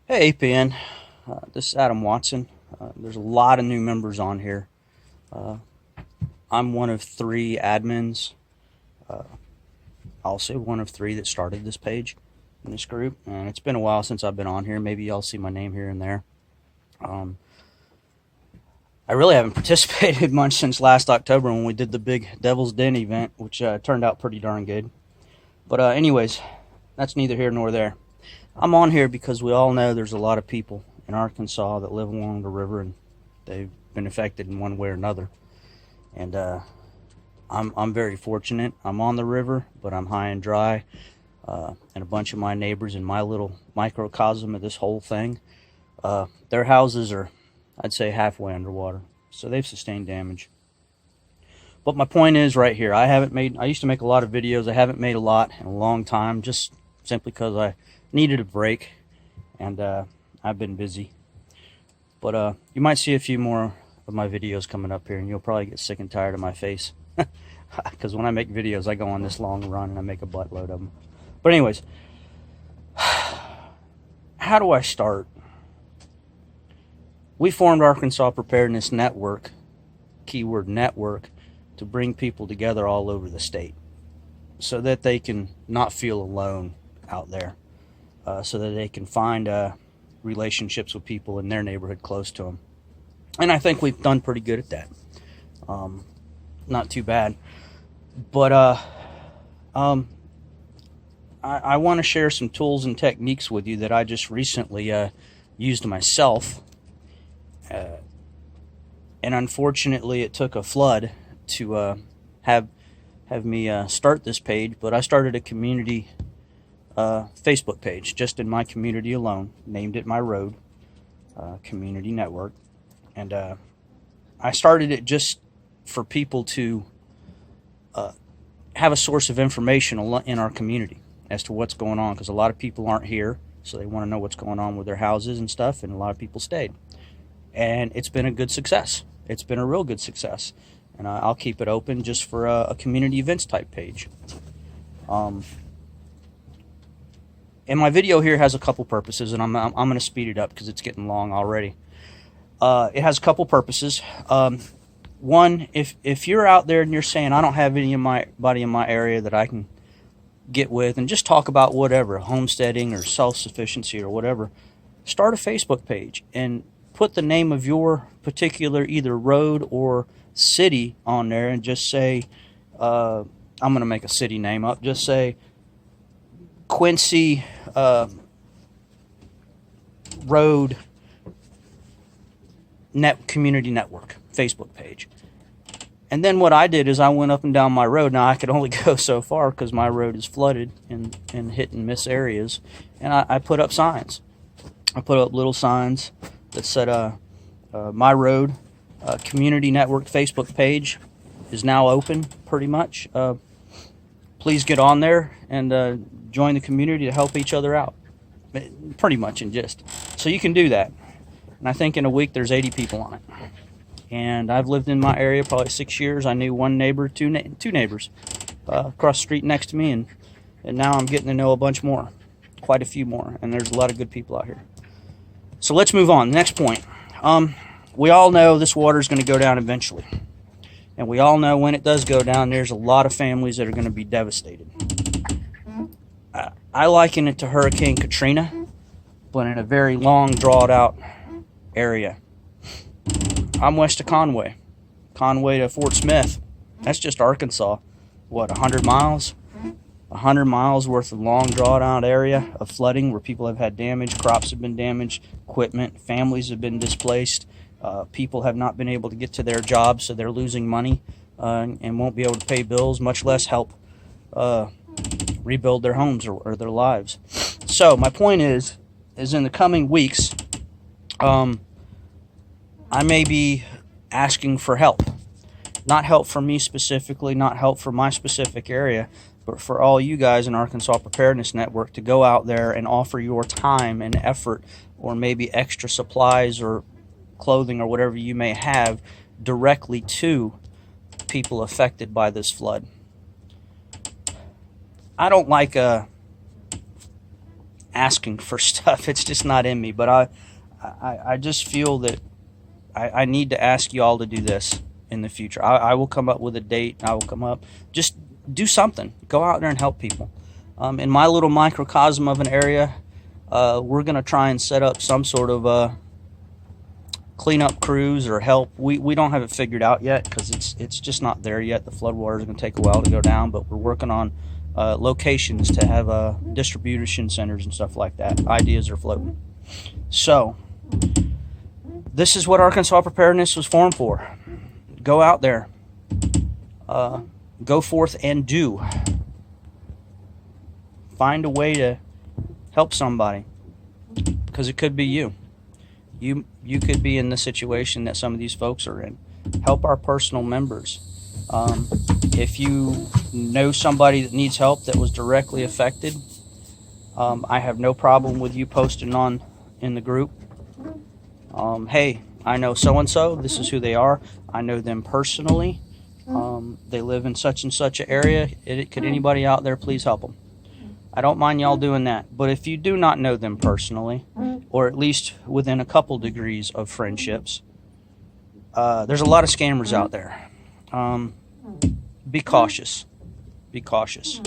Hey, APN. This is Adam Watson. There's a lot of new members on here. Uh, I'm one of three admins, also one of three that started this page in this group. And it's been a while since I've been on here. Maybe y'all see my name here and there. Um, I really haven't participated much since last October when we did the big Devil's Den event, which turned out pretty darn good. But, anyways, that's neither here nor there. I'm on here because we all know there's a lot of people in Arkansas that live along the river and they've been affected in one way or another. And I'm very fortunate. I'm on the river, but I'm high and dry. And a bunch of my neighbors in my little microcosm of this whole thing, their houses are, I'd say, halfway underwater. So they've sustained damage. But my point is right here. I used to make a lot of videos. I haven't made a lot in a long time, just simply because I needed a break, and I've been busy. But you might see a few more of my videos coming up here, and you'll probably get sick and tired of my face. Because when I make videos, I go on this long run, and I make a buttload of them. But anyways, how do I start? We formed Arkansas Preparedness Network, keyword network, to bring people together all over the state so that they can not feel alone out there. So that they can find relationships with people in their neighborhood close to them. And I think we've done pretty good at that. Not too bad. But I want to share some tools and techniques with you that I just recently used myself. And unfortunately, it took a flood to have me start this page. But I started a community Facebook page just in my community alone, named it My Road Community Network, and I started it just for people to have a source of information in our community as to what's going on, because a lot of people aren't here, so they want to know what's going on with their houses and stuff, and a lot of people stayed, and it's been a good success. It's been a real good success, and I'll keep it open just for a community events type page. And my video here has a couple purposes, and I'm going to speed it up because it's getting long already. It has a couple purposes. One, if you're out there and you're saying, I don't have anybody in my area that I can get with and just talk about whatever, homesteading or self-sufficiency or whatever, start a Facebook page and put the name of your particular either road or city on there and just say, I'm going to make a city name up, just say Quincy Road Community Network Facebook page. And then what I did is I went up and down my road. Now I could only go so far because my road is flooded in hit and miss areas. And I put up signs. I put up little signs that said, My Road Community Network Facebook page is now open, pretty much. Please get on there and join the community to help each other out. Pretty much in gist. So you can do that. And I think in a week there's 80 people on it. And I've lived in my area probably 6 years. I knew one neighbor, two neighbors across the street next to me, and now I'm getting to know a bunch more, quite a few more, and there's a lot of good people out here. So let's move on. Next point. We all know this water is going to go down eventually. And we all know when it does go down, there's a lot of families that are going to be devastated. I liken it to Hurricane Katrina, but in a very long, drawn-out area. I'm west of Conway to Fort Smith. That's just Arkansas. What, 100 miles? 100 miles worth of long, drawn-out area of flooding where people have had damage, crops have been damaged, equipment, families have been displaced. People have not been able to get to their jobs, so they're losing money and won't be able to pay bills, much less help rebuild their homes or their lives. So my point is in the coming weeks, I may be asking for help. Not help from me specifically, not help from my specific area, but for all you guys in Arkansas Preparedness Network to go out there and offer your time and effort, or maybe extra supplies or clothing or whatever you may have directly to people affected by this flood. I don't like asking for stuff. It's just not in me. But I just feel that I need to ask you all to do this in the future. I will come up with a date. I will come up. Just do something. Go out there and help people. In my little microcosm of an area, we're going to try and set up some sort of cleanup crews or help. We don't have it figured out yet because it's just not there yet. The floodwaters are going to take a while to go down, but we're working on locations to have distribution centers and stuff like that. Ideas are floating. So this is what Arkansas Preparedness was formed for. Go out there. Go forth and do. Find a way to help somebody, because it could be you. You could be in the situation that some of these folks are in. Help our personal members. If you know somebody that needs help that was directly affected, I have no problem with you posting on in the group. Hey, I know so-and-so. This is who they are. I know them personally. They live in such and such an area. Could anybody out there please help them? I don't mind y'all doing that. But if you do not know them personally, or at least within a couple degrees of friendships, there's a lot of scammers out there. Be cautious. Be cautious.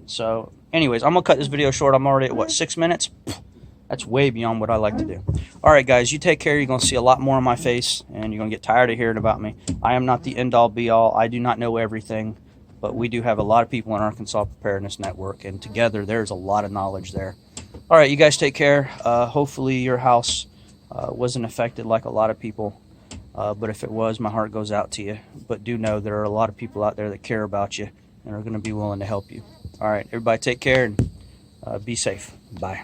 So anyways, I'm gonna cut this video short. I'm already at what, 6 minutes? That's way beyond what I like to do. All right, guys, you take care. You're going to see a lot more on my face, and you're going to get tired of hearing about me. I am not the end-all, be-all. I do not know everything, but we do have a lot of people in Arkansas Preparedness Network, and together there's a lot of knowledge there. All right, you guys take care. Hopefully your house wasn't affected like a lot of people, but if it was, my heart goes out to you. But do know there are a lot of people out there that care about you and are going to be willing to help you. All right, everybody take care and be safe. Bye.